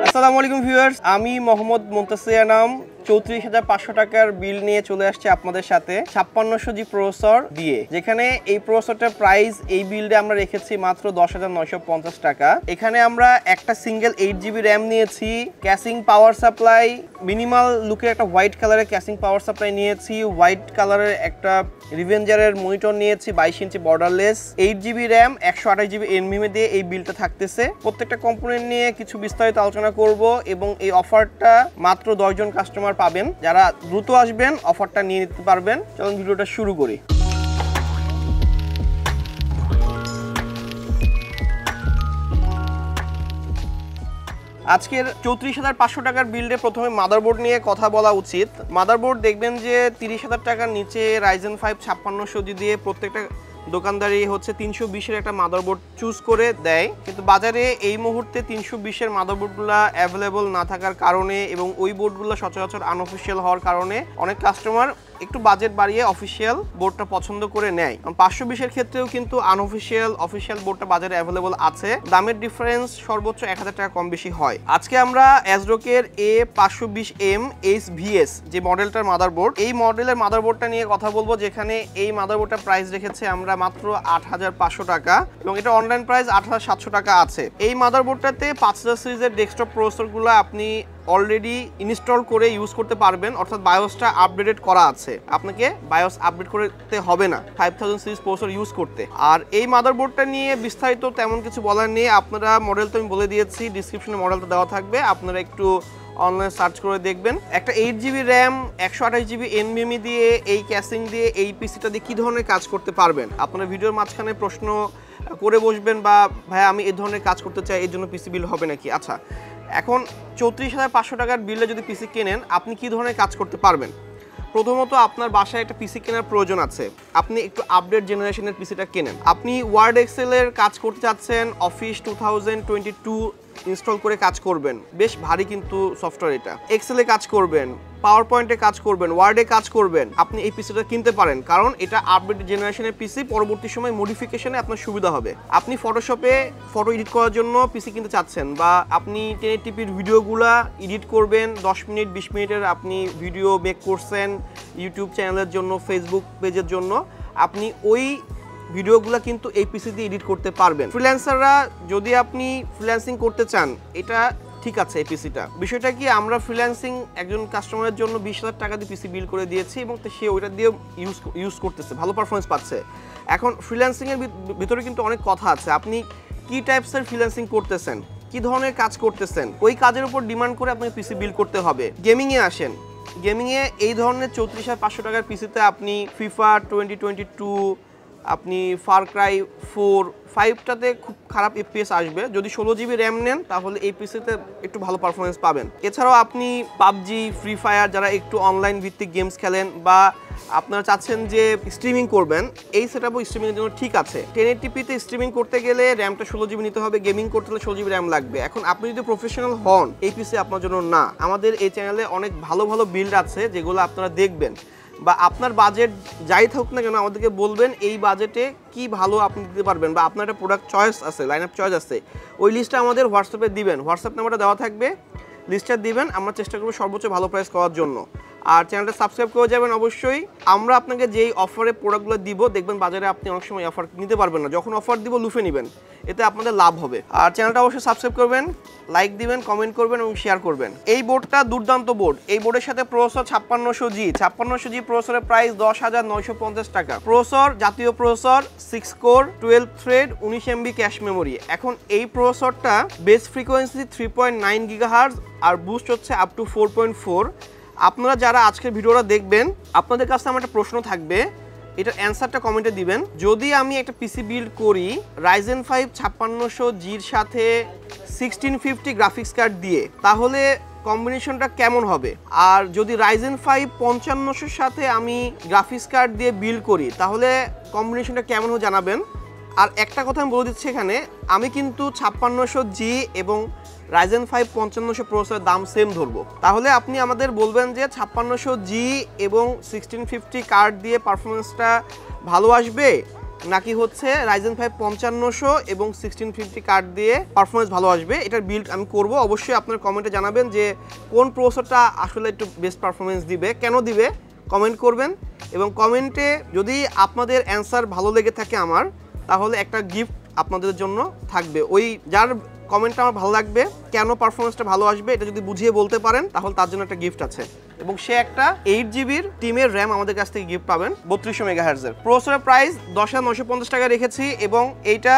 আসসালামু আলাইকুম ভিউয়ার্স, আমি মোহাম্মদ মুনতাসির নাম ৩৪,৫০০ টাকার বিল নিয়ে চলে আসছে আপনাদের সাথে ৫৬০০G প্রসেসর দিয়ে, যেখানে এই প্রসেসরটার প্রাইস এই বিল্ডে আমরা রেখেছি মাত্র ১০,৯৫০ টাকা। এখানে আমরা একটা সিঙ্গেল 8GB র্যাম নিয়েছি, ক্যাসিং পাওয়ার সাপ্লাই মিনিমাল লুকের একটা হোয়াইট কালারের ক্যাসিং পাওয়ার সাপ্লাই নিয়েছি, হোয়াইট কালারের একটা রিভেঞ্জারের মনিটর নিয়েছি 22 ইঞ্চি borderless, 8GB RAM 128GB NVMe দিয়ে এই বিলটা থাকতেছে। প্রত্যেকটা কম্পোনেন্ট নিয়ে কিছু বিস্তারিত আলোচনা করব এবং এই অফারটা মাত্র 10 জন কাস্টমার পাবেন। যারা দ্রুত আসবেন অফারটা নিয়ে নিতে পারবেন। চলুন ভিডিওটা শুরু করি। আজকের ৩৪,৫০০ টাকার বিল্ডে প্রথমে মাদারবোর্ড নিয়ে কথা বলা উচিত। মাদারবোর্ড দেখবেন যে ৩০,০০০ টাকার নিচে Ryzen 5 5600G দিয়ে প্রত্যেকটা দোকানদারি হচ্ছে 320-এর একটা মাদারবোর্ড চুজ করে দেয়, কিন্তু বাজারে এই মুহূর্তে 320-এর মাদারবোর্ডগুলো অ্যাভেলেবল না থাকার কারণে এবং ওই বোর্ডগুলো সচরাচর আনঅফিসিয়াল হওয়ার কারণে অনেক কাস্টমার একটু বাজেট বাড়িয়ে অফিসিয়াল বোর্ডটা পছন্দ করে নেয়। 520-এর ক্ষেত্রেও কিন্তু আনঅফিসিয়াল অফিসিয়াল বোর্ডটা বাজারে অ্যাভেলেবল আছে। দামের ডিফারেন্স সর্বোচ্চ 1000 টাকা কম বেশি হয়। আজকে আমরা ASRock-এর A520M HVS যে মডেলটার মাদারবোর্ড, এই মডেলের মাদারবোর্ডটা নিয়ে কথা বলবো, যেখানে এই মাদারবোর্ডটার প্রাইস রেখেছে আমরা মাত্র ৮৫০০ টাকা এবং এটা অনলাইন প্রাইস ৮৭০০ টাকা আছে। এই মাদারবোর্ডটাতে 5000 সিরিজের ডেস্কটপ প্রসেসরগুলো আপনি অলরেডি ইনস্টল করে ইউজ করতে পারবেন, অর্থাৎ বায়োসটা আপডেটেড করা আছে, আপনাকে বায়োস আপডেট করতে হবে না 5000 সিরিজ প্রসেসর ইউজ করতে। আর এই মাদারবোর্ডটা নিয়ে বিস্তারিত তেমন কিছু বলার নেই, আপনারা মডেল তো আমি বলে দিয়েছি, ডিসক্রিপশনে মডেলটা দেওয়া থাকবে, আপনারা একটু অনলাইন সার্চ করে দেখবেন। একটা 8GB র্যাম 128GB NVMe দিয়ে এই ক্যাসিং দিয়ে এই পিসিটা দিয়ে কী ধরনের কাজ করতে পারবেন। আপনারা ভিডিওর মাঝখানে প্রশ্ন করে বসবেন বা ভাই আমি এই ধরনের কাজ করতে চাই, এর জন্য পিসি বিল হবে নাকি। আচ্ছা, এখন ৩৪,৫০০ টাকার বিলে যদি পিসি কেনেন আপনি কী ধরনের কাজ করতে পারবেন। প্রথমত আপনার বাসায় একটা পিসি কেনার প্রয়োজন আছে, আপনি একটু আপডেট জেনারেশনের পিসিটা কেনেন। আপনি ওয়ার্ড এক্সেলের কাজ করতে চাচ্ছেন, অফিস 2022 ইনস্টল করে কাজ করবেন, বেশ ভারী কিন্তু সফটওয়্যার, এটা এক্সেলে কাজ করবেন, পাওয়ার পয়েন্টে কাজ করবেন, ওয়ার্ডে কাজ করবেন, আপনি এই পিসিটা কিনতে পারেন, কারণ এটা আপডেট জেনারেশনের পিসি, পরবর্তী সময় মডিফিকেশনে আপনার সুবিধা হবে। আপনি ফটোশপে ফটো এডিট করার জন্য পিসি কিনতে চাচ্ছেন, বা আপনি 1080pর ভিডিওগুলা এডিট করবেন, 10 মিনিট 20 মিনিটের আপনি ভিডিও মেক করছেন ইউটিউব চ্যানেলের জন্য, ফেসবুক পেজের জন্য, আপনি ওই ভিডিওগুলো কিন্তু এই পিসি দিয়ে এডিট করতে পারবেন। ফ্রিল্যান্সাররা যদি আপনি ফ্রিল্যান্সিং করতে চান, এটা ঠিক আছে এই পিসিটা। বিষয়টা কি, আমরা ফ্রিল্যান্সিং একজন কাস্টমারের জন্য 20,000 টাকা দিয়ে পিসি বিল করে দিয়েছি এবং সে ওইটা দিয়ে ইউজ করতেছে, ভালো পারফরমেন্স পাচ্ছে। এখন ফ্রিল্যান্সিংয়ের ভিতরে কিন্তু অনেক কথা আছে, আপনি কি টাইপসের ফ্রিল্যান্সিং করতেছেন, কি ধরনের কাজ করতেছেন, ওই কাজের উপর ডিমান্ড করে আপনাকে পিসি বিল করতে হবে। গেমিংয়ে আসেন, গেমিংয়ে এই ধরনের ৩৪,৫০০ টাকার পিসিতে আপনি FIFA 2022, আপনি ফার ক্রাই 4-5টাতে খুব খারাপ FPS আসবে। যদি 16GB র্যাম নেন তাহলে এই পিসিতে একটু ভালো পারফরমেন্স পাবেন। এছাড়াও আপনি পাবজি, ফ্রি ফায়ার, যারা একটু অনলাইন ভিত্তিক গেমস খেলেন বা আপনারা চাচ্ছেন যে স্ট্রিমিং করবেন, এই সেটআপও স্ট্রিমিংয়ের জন্য ঠিক আছে। 1080pতে স্ট্রিমিং করতে গেলে র্যামটা 16GB নিতে হবে, গেমিং করতে হলে 16GB র্যাম লাগবে। এখন আপনি যদি প্রফেশনাল হন, এই পিসি আপনার জন্য না। আমাদের এই চ্যানেলে অনেক ভালো ভালো বিল্ড আছে যেগুলো আপনারা দেখবেন, বা আপনার বাজেট যাই থাকুক না কেন আমাদেরকে বলবেন এই বাজেটে কি ভালো আপনি দিতে পারবেন, বা আপনার একটা প্রোডাক্ট চয়েস আছে, লাইন আপ চয়েস আছে, ওই লিস্টটা আমাদের হোয়াটসঅ্যাপে দিবেন, হোয়াটসঅ্যাপ নাম্বারটা দেওয়া থাকবে, লিস্টটা দিবেন, আমরা চেষ্টা করবো সর্বোচ্চ ভালো প্রাইস করার জন্য। আর চ্যানেলটা সাবস্ক্রাইব করে যাবেন অবশ্যই। আমরা আপনাকে যেই অফারে প্রোডাক্টগুলো দিব, দেখবেন বাজারে আপনি অনেক সময় অফার নিতে পারবেন না, যখন অফার দিব লুফে নেবেন, এতে আপনাদের লাভ হবে। আর চ্যানেলটা অবশ্যই সাবস্ক্রাইব করবেন, লাইক দিবেন, কমেন্ট করবেন এবং শেয়ার করবেন। এই বোর্ডটা দুর্দান্ত বোর্ড। এই বোর্ডের সাথে প্রসেসর 5600G প্রসেসরের প্রাইস 10,950 টাকা। প্রসেসর জাতীয় processor, 6 core 12 thread 19 MB cache memory. এখন এই প্রসেসরটা বেস ফ্রিকোয়েন্সি 3.9 GHz আর বুস্ট হচ্ছে আপ টু 4.4। আপনারা যারা আজকের ভিডিওটা দেখবেন, আপনাদের কাছে আমার একটা প্রশ্ন থাকবে, এটার অ্যান্সারটা কমেন্টে দিবেন। যদি আমি একটা পিসি বিল্ড করি Ryzen 5 5600G'র সাথে 1650 গ্রাফিক্স কার্ড দিয়ে, তাহলে কম্বিনেশনটা কেমন হবে? আর যদি Ryzen 5 5500-এর সাথে আমি গ্রাফিক্স কার্ড দিয়ে বিল্ড করি, তাহলে কম্বিনেশনটা কেমন হবে জানাবেন। আর একটা কথা আমি বলে দিচ্ছি, এখানে আমি কিন্তু 5600G এবং Ryzen 5 5500 প্রসেসরের দাম সেম ধরবো। তাহলে আপনি আমাদের বলবেন যে 5600G এবং 1650 কার্ড দিয়ে পারফরমেন্সটা ভালো আসবে নাকি হচ্ছে Ryzen 5 5500 এবং 1650 কার্ড দিয়ে পারফরমেন্স ভালো আসবে। এটার বিল্ড আমি করব, অবশ্যই আপনার কমেন্টে জানাবেন যে কোন প্রসেসরটা আসলে একটু বেস্ট পারফরমেন্স দিবে, কেন দিবে, কমেন্ট করবেন। এবং কমেন্টে যদি আপনাদের অ্যান্সার ভালো লেগে থাকে আমার, তাহলে একটা গিফট আপনাদের জন্য থাকবে। ওই যার কমেন্টটা আমার ভালো লাগবে, কেন পারফরমেন্সটা ভালো আসবে এটা যদি বুঝিয়ে বলতে পারেন, তাহলে তার জন্য একটা গিফট আছে। এবং সে একটা 8GB টিমের র্যাম আমাদের কাছ থেকে গিফট পাবেন 3200 মেগাহার্জের। প্রসেসরের প্রাইস 10,950 টাকা রেখেছি এবং এইটা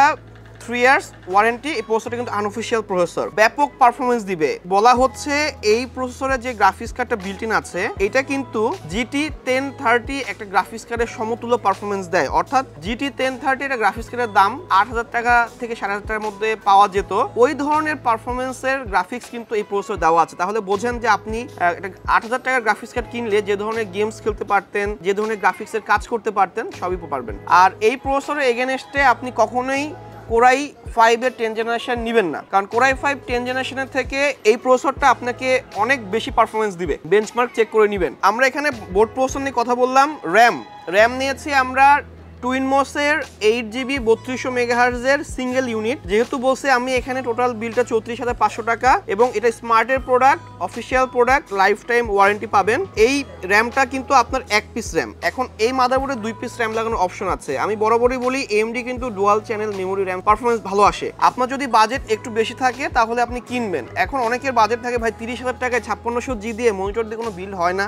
3 ইয়ার্স ওয়ারেন্টি। এই প্রসেসরটা কিন্তু আনঅফিশিয়াল প্রসেসর, ব্যাপক পারফরমেন্স দিবে বলা হচ্ছে। এই প্রসেসরের যে গ্রাফিক্স কার্ডটা বিল্ট ইন আছে, এটা কিন্তু GT 1030 একটা গ্রাফিক্স কার্ডের সমতুল্য পারফরমেন্স দেয়। অর্থাৎ GT 1030 এটা গ্রাফিক্স কার্ডের দাম 8,000 টাকা থেকে 8,500 টাকার মধ্যে পাওয়া যেত, ওই ধরনের পারফরমেন্সের গ্রাফিক্স কিন্তু এই প্রসেসর দেওয়া আছে। তাহলে বোঝেন যে আপনি একটা 8,000 টাকার গ্রাফিক্স কার্ড কিনলে যে ধরনের গেমস খেলতে পারতেন, যে ধরনের গ্রাফিক্সের কাজ করতে পারতেন, সবই পারবেন। আর এই প্রসেসরের এগেনস্টে আপনি কখনোই কোরাই 5 এর 10 জেনারেশন নেবেন না, কারণ কোরাই 5 10 জেনারেশনের থেকে এই প্রসেসরটা আপনাকে অনেক বেশি পারফরমেন্স দিবে। বেঞ্চমার্ক চেক করে নেবেন। আমরা এখানে বোর্ড প্রসেসর নিয়ে কথা বললাম। র্যাম নিয়েছি আমরা টুইনমোসের 8GB 3200 মেগাহার্জের সিঙ্গেল ইউনিট। যেহেতু বলছে আমি এখানে টোটাল বিলটা 34,500 টাকা এবং এটা স্মার্টের product, official product, lifetime warranty পাবেন। এই র্যামটা কিন্তু আপনার 1 পিস র্যাম। এখন এই মাদারবোর্ডে 2 পিস র্যাম লাগানোর অপশন আছে। আমি বরাবরই বলি AMD কিন্তু dual channel memory RAM performance ভালো আসে। আপনার যদি বাজেট একটু বেশি থাকে তাহলে আপনি কিনবেন। এখন অনেকের বাজেট থাকে ভাই 30,000 টাকায় 5600G দিয়ে মনিটর দিয়ে কোনো বিল্ড হয় না,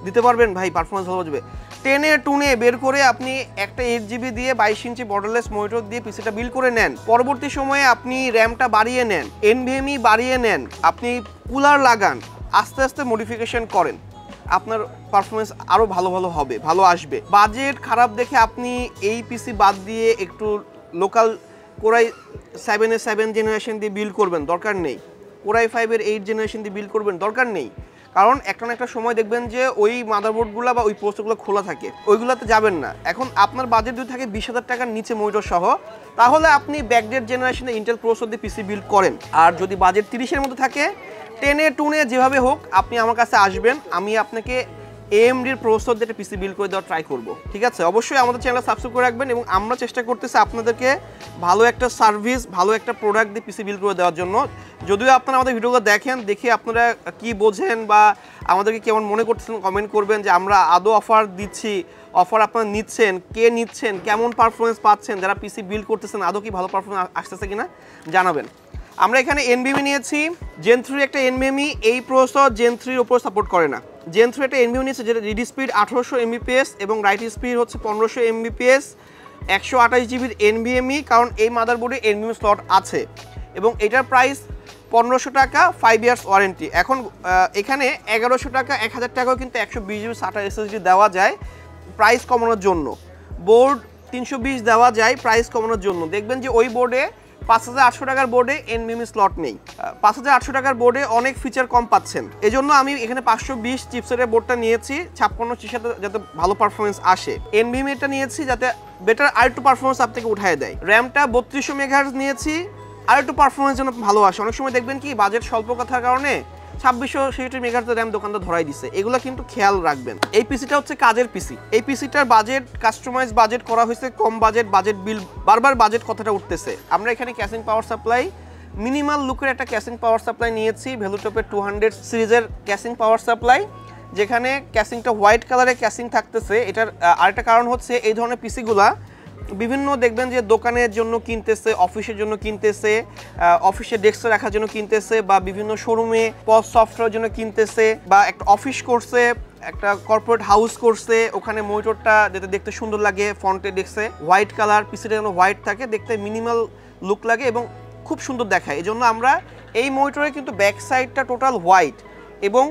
দিতে পারবেন ভাই, পারফরমেন্স ভালো আসবে। 10 টুনে বের করে আপনি একটা 8GB দিয়ে 22 ইঞ্চি বর্ডারলেস মনিটর দিয়ে পিসিটা বিল্ড করে নেন। পরবর্তী সময়ে আপনি র্যামটা বাড়িয়ে নেন, NVMe বাড়িয়ে নেন, আপনি কুলার লাগান, আস্তে আস্তে মডিফিকেশন করেন, আপনার পারফরমেন্স আরও ভালো হবে, ভালো আসবে। বাজেট খারাপ দেখে আপনি এই পিসি বাদ দিয়ে একটু লোকাল কোরাই 7 এর 7 জেনারেশন দিয়ে বিল্ড করবেন, দরকার নেই। কোরাই 5 এর 8 জেনারেশন দিয়ে বিল্ড করবেন, দরকার নেই। কারণ একটা না একটা সময় দেখবেন যে ওই মাদারবোর্ডগুলো বা ওই প্রসেসরগুলো খোলা থাকে, ওইগুলোতে যাবেন না। এখন আপনার বাজেট যদি থাকে 20,000 টাকার নিচে মনিটর সহ, তাহলে আপনি ব্যাকডেট জেনারেশনে ইন্টেল প্রসেসর দিয়ে পিসি বিল্ড করেন। আর যদি বাজেট 30-এর মধ্যে থাকে, 10 টুনে যেভাবে হোক আপনি আমার কাছে আসবেন, আমি আপনাকে AMDর প্রসেসর দিয়ে পিসি বিল্ড করে দেওয়ার ট্রাই করব। ঠিক আছে, অবশ্যই আমাদের চ্যানেল সাবস্ক্রাইব করে রাখবেন এবং আমরা চেষ্টা করতেছি আপনাদেরকে ভালো একটা সার্ভিস, ভালো একটা প্রোডাক্ট দিয়ে পিসি বিল্ড করে দেওয়ার জন্য। যদিও আপনারা আমাদের ভিডিওগুলো দেখেন, দেখে আপনারা কি বোঝেন বা আমাদেরকে কেমন মনে করতেছেন কমেন্ট করবেন যে আমরা আদৌ অফার দিচ্ছি, অফার আপনারা নিচ্ছেন, কে নিচ্ছেন, কেমন পারফরমেন্স পাচ্ছেন, যারা পিসি বিল্ড করতেছেন আদৌ কি ভালো পারফরমেন্স আসতেছে কিনা জানাবেন। আমরা এখানে NVMe নিয়েছি, Gen 3 একটা NVMe। এই প্রসেসর Gen 3 উপর সাপোর্ট করে না। Gen 3 একটা NVMe নিয়েছে যেটা রিড স্পিড 1800 Mbps এবং রাইট স্পিড হচ্ছে 1500 Mbps, 128GB NVMe, কারণ এই মাদারবোর্ডে NVMe স্লট আছে এবং এটার প্রাইস 1500 টাকা, 5 ইয়ার্স ওয়ারেন্টি। এখন এখানে 1100 টাকা, 1000 টাকাও কিন্তু 120GB SATA SSD দেওয়া যায় প্রাইস কমানোর জন্য। বোর্ড 320 দেওয়া যায় প্রাইস কমানোর জন্য। দেখবেন যে ওই বোর্ডে 5,800 টাকার বোর্ডে NVMe স্লট নেই। 5,800 টাকার বোর্ডে অনেক ফিচার কম পাচ্ছেন। এজন্য আমি এখানে 520 চিপসেটের বোর্ডটা নিয়েছি 56 সাথে যাতে ভালো পারফরমেন্স আসে। NVMe এটা নিয়েছি যাতে বেটার আরেকটু পারফরমেন্স আপনাকে উঠায় দেয়। র্যামটা 3200 মেগাহার্জ নিয়েছি, আরেকটু পারফরমেন্স যেন ভালো আসে। অনেক সময় দেখবেন কি বাজেট স্বল্প কথার কারণে 2660 মেগাহার্জ র্যাম দোকানদার ধরাই দিছে, এগুলো কিন্তু খেয়াল রাখবেন। এই পিসিটা হচ্ছে কাজের পিসি। এই পিসিটার বাজেট কাস্টমাইজ বাজেট করা হয়েছে, কম বাজেট বিল, বারবার বাজেট কথাটা উঠতেছে। আমরা এখানে ক্যাসিং পাওয়ার সাপ্লাই, মিনিমাল লুকের একটা ক্যাসিং পাওয়ার সাপ্লাই নিয়েছি, ভ্যালুটপের 200 সিরিজের ক্যাসিং পাওয়ার সাপ্লাই, যেখানে ক্যাসিংটা হোয়াইট কালারের ক্যাসিং থাকতেছে। এটার আরেকটা কারণ হচ্ছে এই ধরনের পিসিগুলা বিভিন্ন দেখবেন যে দোকানের জন্য কিনতেছে, অফিসের জন্য কিনতেছে, অফিসে ডেস্কে রাখার জন্য কিনতেছে, বা বিভিন্ন শোরুমে পজ সফটওয়্যারের জন্য কিনতেছে, বা একটা অফিস করছে, একটা কর্পোরেট হাউস করছে, ওখানে মনিটরটা যাতে দেখতে সুন্দর লাগে, ফন্টে ডেস্কে হোয়াইট কালার, পিসিটা যেন হোয়াইট থাকে, দেখতে মিনিমাল লুক লাগে এবং খুব সুন্দর দেখায়। এই জন্য আমরা এই মনিটরে কিন্তু ব্যাক সাইডটা টোটাল হোয়াইট এবং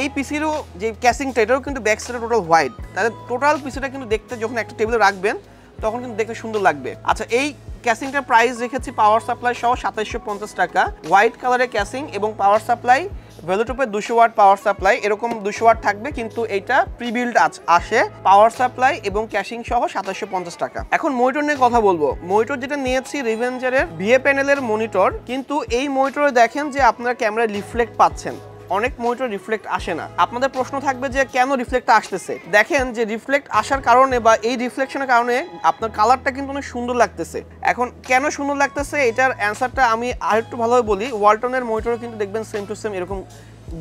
এই পিসিরও যে ক্যাসিংটা এটাও কিন্তু ব্যাক সাইডে টোটাল হোয়াইট। তাহলে টোটাল পিসিটা কিন্তু দেখতে যখন একটা টেবিলে রাখবেন তখন কিন্তু দেখতে সুন্দর লাগবে। আচ্ছা, এই ক্যাসিংটার প্রাইস রেখেছি পাওয়ার সাপ্লাই সহ 2750 টাকা। হোয়াইট কালারের ক্যাসিং এবং পাওয়ার সাপ্লাই, ভ্যালুটপের 200 ওয়াট পাওয়ার সাপ্লাই, এরকম 200 ওয়াট থাকবে, কিন্তু এইটা প্রিবিল্ড আসে। পাওয়ার সাপ্লাই এবং ক্যাসিং সহ 2750 টাকা। এখন মনিটর নিয়ে কথা বলবো। মনিটর যেটা নিয়েছি রিভেঞ্জারের VA প্যানেলের মনিটর, কিন্তু এই মনিটরে দেখেন যে আপনারা ক্যামেরায় রিফ্লেক্ট পাচ্ছেন। অনেক মনিটর রিফ্লেক্ট আসে না। আপনাদের প্রশ্ন থাকবে যে কেন রিফ্লেক্ট আসতেছে। দেখেন যে রিফ্লেক্ট আসার কারণে বা এই রিফ্লেকশনের কারণে আপনার কালারটা কিন্তু অনেক সুন্দর লাগতেছে। এখন কেন সুন্দর লাগতেছে এটার অ্যান্সারটা আমি আরেকটু ভালোভাবে বলি। ওয়ালটনের মনিটরও কিন্তু দেখবেন সেম টু সেম এরকম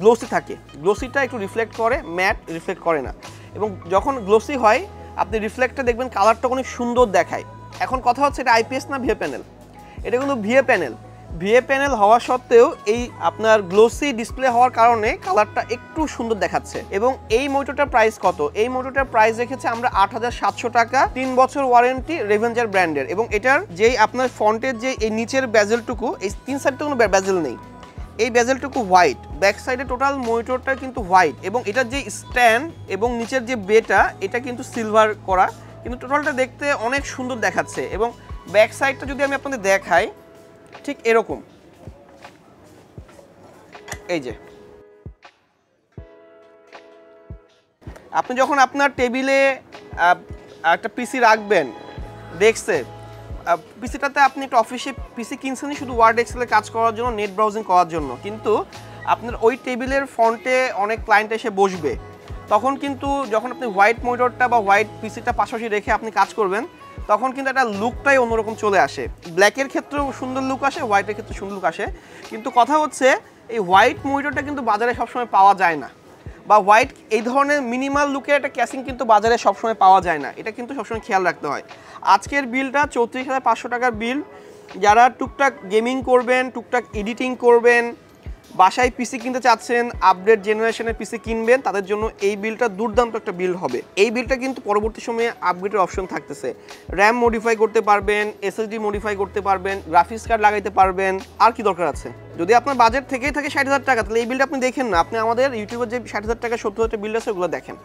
গ্লোসি থাকে। গ্লোসিটা একটু রিফ্লেক্ট করে, ম্যাট রিফ্লেক্ট করে না। এবং যখন গ্লোসি হয় আপনি রিফ্লেক্টটা দেখবেন কালারটা অনেক সুন্দর দেখায়। এখন কথা হচ্ছে এটা আইপিএস না ভিএ প্যানেল। এটা কিন্তু ভিএ প্যানেল। ভিএ প্যানেল হওয়া সত্ত্বেও এই আপনার গ্লোসি ডিসপ্লে হওয়ার কারণে কালারটা একটু সুন্দর দেখাচ্ছে। এবং এই মনিটরটার প্রাইস কত? এই মনিটরটার প্রাইস রেখেছে আমরা ৮৭০০ টাকা, ৩ বছর ওয়ারেন্টি রেভেঞ্জার ব্র্যান্ডের। এবং এটার যেই আপনার ফ্রন্টের যে এই নিচের বেজেলটুকু, এই ৩ সাইডে কোনো বেজেল নেই, এই বেজেলটুকু হোয়াইট, ব্যাক সাইডে টোটাল মনিটরটা কিন্তু হোয়াইট। এবং এটার যে স্ট্যান্ড এবং নিচের যে বেটা এটা কিন্তু সিলভার করা, কিন্তু টোটালটা দেখতে অনেক সুন্দর দেখাচ্ছে। এবং ব্যাক সাইডটা যদি আমি আপনাদের দেখাই ঠিক এরকম, এই যে আপনি যখন আপনার টেবিলে একটা পিসি রাখবেন, ডেস্কে পিসিটাতে আপনি একটা অফিসে পিসি কিনছেনই শুধু ওয়ার্ড এক্সেলে কাজ করার জন্য, নেট ব্রাউজিং করার জন্য, কিন্তু আপনার ওই টেবিলের ফ্রন্টে অনেক ক্লায়েন্ট এসে বসবে, তখন কিন্তু যখন আপনি হোয়াইট মনিটরটা বা হোয়াইট পিসিটা পাশাপাশি রেখে আপনি কাজ করবেন তখন কিন্তু একটা লুকটাই অন্যরকম চলে আসে। ব্ল্যাকের ক্ষেত্রেও সুন্দর লুক আসে, হোয়াইটের ক্ষেত্রে সুন্দর লুক আসে। কিন্তু কথা হচ্ছে এই হোয়াইট মনিটরটা কিন্তু বাজারে সবসময় পাওয়া যায় না, বা হোয়াইট এই ধরনের মিনিমাল লুকের একটা ক্যাসিং কিন্তু বাজারে সবসময় পাওয়া যায় না। এটা কিন্তু সবসময় খেয়াল রাখতে হয়। আজকের বিলটা ৩৪,৫০০ টাকার বিল। যারা টুকটাক গেমিং করবেন, টুকটাক এডিটিং করবেন, বাসায় পিসি কিনতে চাচ্ছেন, আপডেট জেনারেশনের পিসি কিনবেন, তাদের জন্য এই বিলটা দুর্দান্ত একটা বিল হবে। এই বিলটা কিন্তু পরবর্তী সময়ে আপগ্রেডের অপশন থাকতেছে। র্যাম মডিফাই করতে পারবেন, এসএসডি মডিফাই করতে পারবেন, গ্রাফিক্স কার্ড লাগাইতে পারবেন। আর কি দরকার আছে? যদি আপনার বাজেট থেকেই থাকে ৬০,০০০ টাকা, তাহলে এই বিলটা আপনি দেখেন না, আপনি আমাদের ইউটিউবের যে ৬০,০০০ টাকা ৭০,০০০ টাকা বিল আছে ওগুলো দেখেন।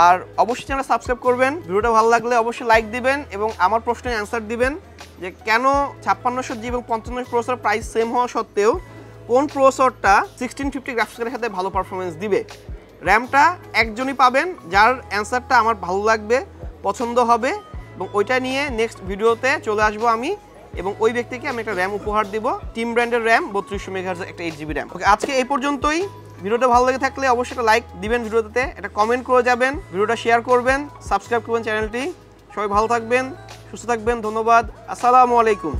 আর অবশ্যই চ্যানেল সাবস্ক্রাইব করবেন। ভিডিওটা ভালো লাগলে অবশ্যই লাইক দিবেন এবং আমার প্রশ্নের অ্যান্সার দিবেন যে কেন ৫৬০০G এবং ৫৫০০ প্রসেসর প্রাইস সেম হওয়া সত্ত্বেও কোন প্রসেসরটা 1650 গ্রাফিক্স কার্ডের সাথে ভালো পারফরমেন্স দিবে। র্যামটা একজনই পাবেন যার অ্যান্সারটা আমার ভালো লাগবে, পছন্দ হবে, এবং ওইটা নিয়ে নেক্সট ভিডিওতে চলে আসবো আমি, এবং ওই ব্যক্তিকে আমি একটা র্যাম উপহার দিব, টিম ব্র্যান্ডের র্যাম ৩২০০ মেগাহার্জ একটা 8GB র্যাম। ওকে, আজকে এই পর্যন্তই। ভিডিওটা ভালো লেগে থাকলে অবশ্যই একটা লাইক দিবেন, ভিডিওতে একটা কমেন্ট করে যাবেন, ভিডিওটা শেয়ার করবেন, সাবস্ক্রাইব করবেন চ্যানেলটি। সবাই ভালো থাকবেন, সুস্থ থাকবেন, ধন্যবাদ, আসসালামু আলাইকুম।